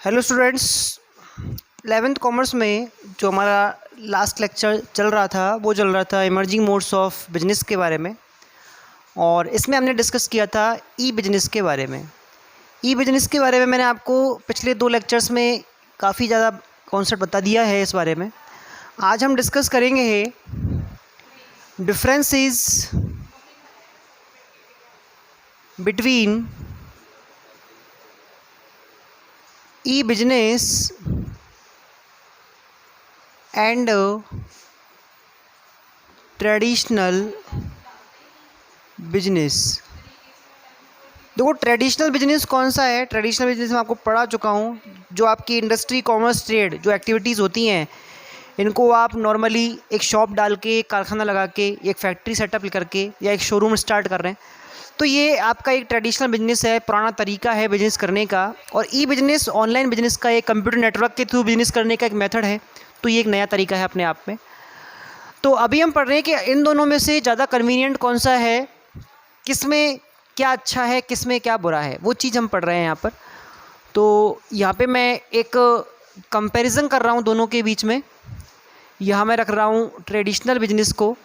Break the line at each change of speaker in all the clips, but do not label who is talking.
Hello students, 11th commerce में जो हमारा लास्ट लेक्चर चल रहा था वो चल रहा था इमर्जिंग मोड्स ऑफ बिजनेस के बारे में। और इसमें हमने डिस्कस किया था ई बिजनेस के बारे में। ई बिजनेस के बारे में मैंने आपको पिछले 2 लेक्चर्स में काफ़ी ज़्यादा कॉन्सेप्ट बता दिया है। इस बारे में आज हम डिस्कस करेंगे differences between E business and traditional business. देखो, ट्रेडिशनल बिजनेस कौन सा है? ट्रेडिशनल बिजनेस मैं आपको पढ़ा चुका हूँ। जो आपकी इंडस्ट्री, कॉमर्स, ट्रेड जो एक्टिविटीज़ होती हैं, इनको आप नॉर्मली एक शॉप डाल के, एक कारखाना लगा के, एक फैक्ट्री सेटअप करके या एक शोरूम स्टार्ट कर रहे हैं, तो ये आपका एक ट्रेडिशनल बिजनेस है, पुराना तरीका है बिजनेस करने का। और ई बिजनेस ऑनलाइन बिजनेस का, एक कंप्यूटर नेटवर्क के थ्रू बिजनेस करने का एक मेथड है, तो ये एक नया तरीका है अपने आप में। तो अभी हम पढ़ रहे हैं कि इन दोनों में से ज़्यादा कन्वीनियंट कौन सा है, किस में क्या अच्छा है, किस में क्या बुरा है, वो चीज़ हम पढ़ रहे हैं यहाँ पर। तो यहाँ पे मैं एक कंपैरिजन कर रहा हूँ दोनों के बीच में। यहाँ मैं रख रहा हूँ ट्रेडिशनल बिजनेस को,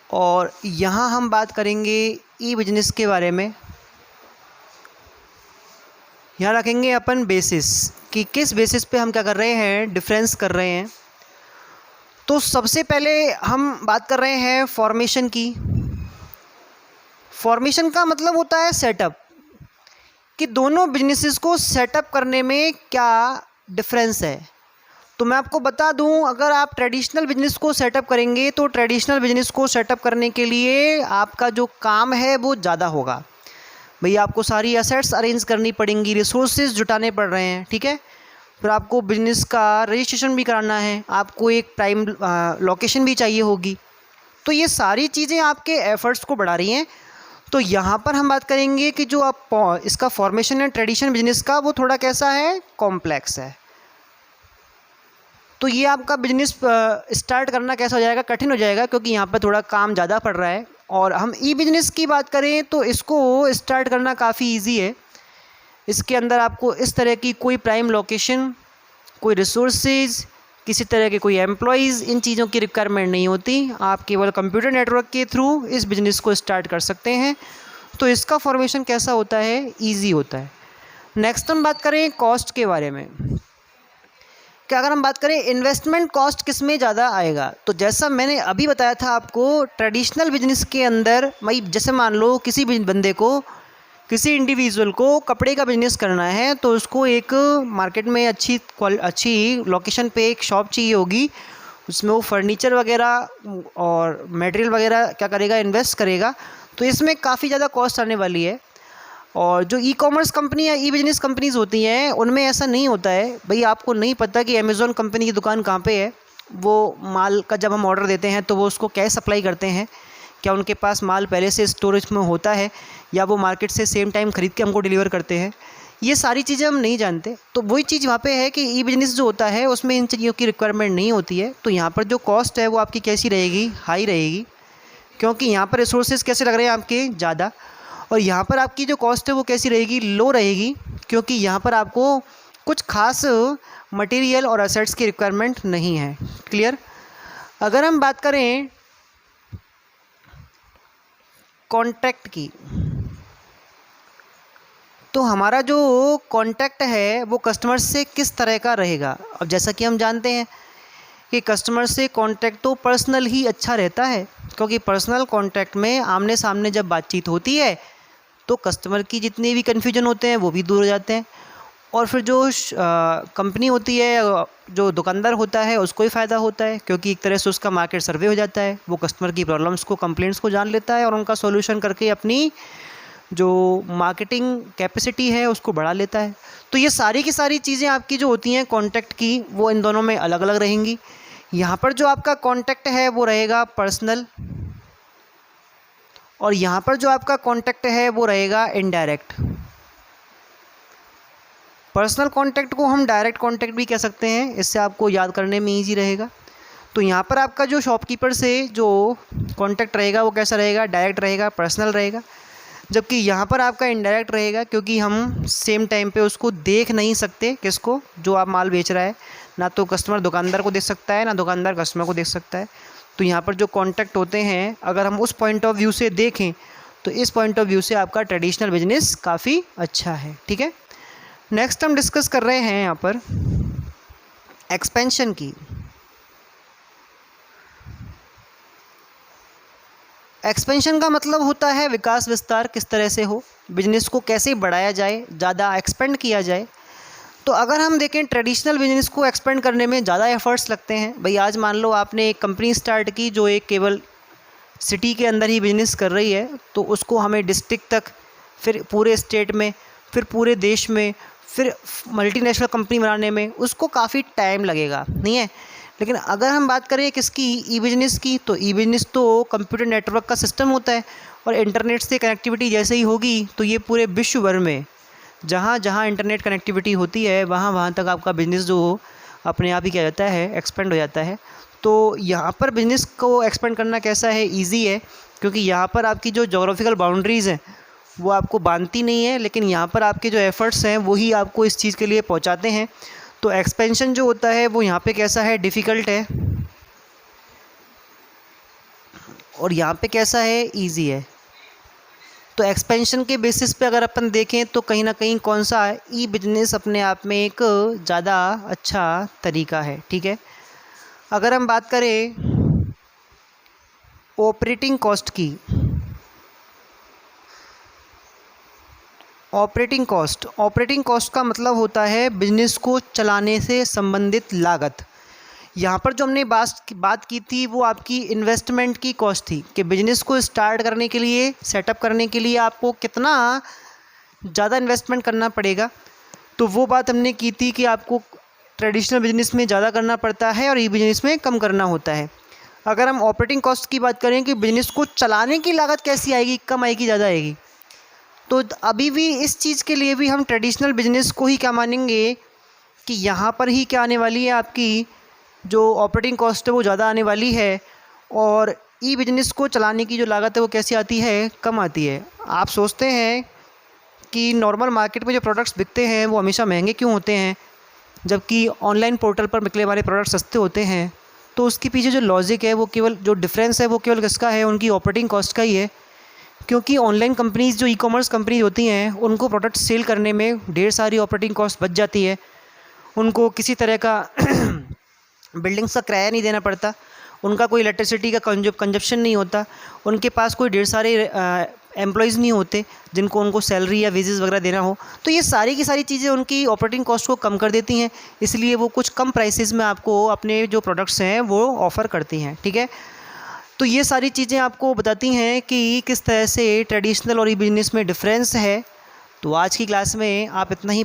और यहाँ हम बात करेंगे ई बिजनेस के बारे में। यहाँ रखेंगे अपन बेसिस कि किस बेसिस पे हम क्या कर रहे हैं, डिफरेंस कर रहे हैं। तो सबसे पहले हम बात कर रहे हैं फॉर्मेशन की। फॉर्मेशन का मतलब होता है सेटअप, कि दोनों बिजनेसेस को सेटअप करने में क्या डिफरेंस है। तो मैं आपको बता दूं, अगर आप ट्रेडिशनल बिजनेस को सेटअप करेंगे तो ट्रेडिशनल बिजनेस को सेटअप करने के लिए आपका जो काम है वो ज़्यादा होगा। भैया, आपको सारी एसेट्स अरेंज करनी पड़ेंगी, रिसोर्सेज जुटाने पड़ रहे हैं, ठीक है। फिर आपको बिजनेस का रजिस्ट्रेशन भी कराना है, आपको एक प्राइम लोकेशन भी चाहिए होगी। तो ये सारी चीज़ें आपके एफर्ट्स को बढ़ा रही हैं। तो यहाँ पर हम बात करेंगे कि जो आप इसका फॉर्मेशन है ट्रेडिशनल बिजनेस का, वो थोड़ा कैसा है, कॉम्प्लेक्स है। तो ये आपका बिजनेस स्टार्ट करना कैसा हो जाएगा, कठिन हो जाएगा, क्योंकि यहाँ पर थोड़ा काम ज़्यादा पड़ रहा है। और हम ई बिजनेस की बात करें तो इसको स्टार्ट करना काफ़ी इजी है। इसके अंदर आपको इस तरह की कोई प्राइम लोकेशन, कोई रिसोर्सेज, किसी तरह के कोई एम्प्लॉयज़, इन चीज़ों की रिक्वायरमेंट नहीं होती। आप केवल कंप्यूटर नेटवर्क के थ्रू इस बिज़नेस को स्टार्ट कर सकते हैं। तो इसका फॉर्मेशन कैसा होता है, ईजी होता है। नेक्स्ट हम बात करें कॉस्ट के बारे में, कि अगर हम बात करें इन्वेस्टमेंट कॉस्ट किस में ज़्यादा आएगा। तो जैसा मैंने अभी बताया था आपको, ट्रेडिशनल बिजनेस के अंदर भाई, जैसे मान लो किसी भी बंदे को, किसी इंडिविजुअल को कपड़े का बिजनेस करना है, तो उसको एक मार्केट में अच्छी लोकेशन पे एक शॉप चाहिए होगी। उसमें वो फर्नीचर वगैरह और मटेरियल वगैरह क्या करेगा, इन्वेस्ट करेगा। तो इसमें काफ़ी ज़्यादा कॉस्ट आने वाली है। और जो ई कॉमर्स कंपनी या ई बिजनेस कंपनीज़ होती हैं, उनमें ऐसा नहीं होता है। भाई, आपको नहीं पता कि अमेज़ॉन कंपनी की दुकान कहाँ पे है। वो माल का जब हम ऑर्डर देते हैं तो वो उसको कैसे सप्लाई करते हैं, क्या उनके पास माल पहले से स्टोरेज में होता है, या वो मार्केट से सेम टाइम ख़रीद के हमको डिलीवर करते हैं, ये सारी चीज़ें हम नहीं जानते। तो वही चीज़ वहाँ पे है कि ई बिजनेस जो होता है उसमें इन चीज़ों की रिक्वायरमेंट नहीं होती है। तो यहाँ पर जो कॉस्ट है वो आपकी कैसी रहेगी, हाई रहेगी, क्योंकि यहाँ पर रिसोर्सेज कैसे लग रहे हैं आपके, ज़्यादा। और यहाँ पर आपकी जो कॉस्ट है वो कैसी रहेगी, लो रहेगी, क्योंकि यहाँ पर आपको कुछ खास मटेरियल और एसेट्स की रिक्वायरमेंट नहीं है। क्लियर? अगर हम बात करें कॉन्ट्रैक्ट की, तो हमारा जो कॉन्ट्रैक्ट है वो कस्टमर से किस तरह का रहेगा। अब जैसा कि हम जानते हैं कि कस्टमर से कॉन्ट्रैक्ट तो पर्सनल ही अच्छा रहता है, क्योंकि पर्सनल कॉन्ट्रैक्ट में आमने सामने जब बातचीत होती है तो कस्टमर की जितने भी कन्फ्यूजन होते हैं वो भी दूर हो जाते हैं। और फिर जो कंपनी होती है, जो दुकानदार होता है, उसको ही फ़ायदा होता है, क्योंकि एक तरह से उसका मार्केट सर्वे हो जाता है। वो कस्टमर की प्रॉब्लम्स को, कंप्लेंट्स को जान लेता है और उनका सॉल्यूशन करके अपनी जो मार्केटिंग कैपेसिटी है उसको बढ़ा लेता है। तो ये सारी की सारी चीज़ें आपकी जो होती हैं कॉन्ट्रैक्ट की, वो इन दोनों में अलग अलग रहेंगी। यहाँ पर जो आपका कॉन्ट्रैक्ट है वो रहेगा पर्सनल, और यहाँ पर जो आपका कॉन्ट्रैक्ट है वो रहेगा इनडायरेक्ट। पर्सनल कॉन्टैक्ट को हम डायरेक्ट कॉन्टैक्ट भी कह सकते हैं, इससे आपको याद करने में ईजी रहेगा। तो यहाँ पर आपका जो शॉपकीपर से जो कॉन्टैक्ट रहेगा वो कैसा रहेगा, डायरेक्ट रहेगा, पर्सनल रहेगा। जबकि यहाँ पर आपका इनडायरेक्ट रहेगा, क्योंकि हम सेम टाइम पे उसको देख नहीं सकते, किसको, जो आप माल बेच रहा है। ना तो कस्टमर दुकानदार को देख सकता है, ना दुकानदार कस्टमर को देख सकता है। तो यहाँ पर जो कॉन्टैक्ट होते हैं, अगर हम उस पॉइंट ऑफ व्यू से देखें तो इस पॉइंट ऑफ व्यू से आपका ट्रेडिशनल बिजनेस काफ़ी अच्छा है। ठीक है, नेक्स्ट हम डिस्कस कर रहे हैं यहाँ पर एक्सपेंशन की। एक्सपेंशन का मतलब होता है विकास विस्तार, किस तरह से हो, बिजनेस को कैसे बढ़ाया जाए, ज़्यादा एक्सपेंड किया जाए। तो अगर हम देखें ट्रेडिशनल बिजनेस को एक्सपेंड करने में ज़्यादा एफर्ट्स लगते हैं। भाई आज मान लो आपने एक कंपनी स्टार्ट की जो एक केवल सिटी के अंदर ही बिजनेस कर रही है, तो उसको हमें डिस्ट्रिक्ट तक, फिर पूरे स्टेट में, फिर पूरे देश में, फिर मल्टीनेशनल कंपनी बनाने में उसको काफ़ी टाइम लगेगा, नहीं है। लेकिन अगर हम बात करें किसकी, ई बिजनेस की, तो ई बिजनेस तो कंप्यूटर नेटवर्क का सिस्टम होता है और इंटरनेट से कनेक्टिविटी जैसे ही होगी तो ये पूरे विश्व भर में जहाँ जहाँ इंटरनेट कनेक्टिविटी होती है वहाँ वहाँ तक आपका बिज़नेस जो हो अपने आप ही क्या जाता है, एक्सपेंड हो जाता है। तो यहाँ पर बिज़नेस को एक्सपेंड करना कैसा है, ईजी है, क्योंकि यहाँ पर आपकी जो जोग्राफिकल बाउंड्रीज़ हैं वो आपको बांधती नहीं है, लेकिन यहाँ पर आपके जो एफ़र्ट्स हैं वही आपको इस चीज़ के लिए पहुँचाते हैं। तो एक्सपेंशन जो होता है वो यहाँ पे कैसा है, डिफ़िकल्ट है, और यहाँ पे कैसा है, ईजी है। तो एक्सपेंशन के बेसिस पे अगर अपन देखें तो कहीं ना कहीं कौन सा ई बिजनेस अपने आप में एक ज़्यादा अच्छा तरीका है। ठीक है, अगर हम बात करें ऑपरेटिंग कॉस्ट की, ऑपरेटिंग कॉस्ट का मतलब होता है बिजनेस को चलाने से संबंधित लागत। यहाँ पर जो हमने बात की थी वो आपकी इन्वेस्टमेंट की कॉस्ट थी कि बिजनेस को स्टार्ट करने के लिए, सेटअप करने के लिए आपको कितना ज़्यादा इन्वेस्टमेंट करना पड़ेगा। तो वो बात हमने की थी कि आपको ट्रेडिशनल बिजनेस में ज़्यादा करना पड़ता है और ई बिजनेस में कम करना होता है। अगर हम ऑपरेटिंग कॉस्ट की बात करें कि बिजनेस को चलाने की लागत कैसी आएगी, कम आएगी, ज़्यादा आएगी, तो अभी भी इस चीज़ के लिए भी हम ट्रेडिशनल बिजनेस को ही क्या मानेंगे कि यहाँ पर ही क्या आने वाली है, आपकी जो ऑपरेटिंग कॉस्ट है वो ज़्यादा आने वाली है, और ई बिजनेस को चलाने की जो लागत है वो कैसी आती है, कम आती है। आप सोचते हैं कि नॉर्मल मार्केट में जो प्रोडक्ट्स बिकते हैं वो हमेशा महंगे क्यों होते हैं, जबकि ऑनलाइन पोर्टल पर निकले हमारे प्रोडक्ट सस्ते होते हैं। तो उसके पीछे जो लॉजिक है वो केवल, जो डिफरेंस है वो केवल किसका है, उनकी ऑपरेटिंग कॉस्ट का ही है। क्योंकि ऑनलाइन कंपनीज़, जो ई कॉमर्स कंपनीज होती हैं, उनको प्रोडक्ट सेल करने में ढेर सारी ऑपरेटिंग कॉस्ट बच जाती है। उनको किसी तरह का बिल्डिंग्स का किराया नहीं देना पड़ता, उनका कोई इलेक्ट्रिसिटी का कंजप्शन नहीं होता, उनके पास कोई ढेर सारे एम्प्लॉयज़ नहीं होते जिनको उनको सैलरी या वेजेस वगैरह देना हो। तो ये सारी की सारी चीज़ें उनकी ऑपरेटिंग कॉस्ट को कम कर देती हैं, इसलिए वो कुछ कम प्राइसेस में आपको अपने जो प्रोडक्ट्स हैं वो ऑफ़र करती हैं। ठीक है, तो ये सारी चीज़ें आपको बताती हैं कि किस तरह से ट्रेडिशनल और ई बिजनेस में डिफरेंस है। तो आज की क्लास में आप इतना ही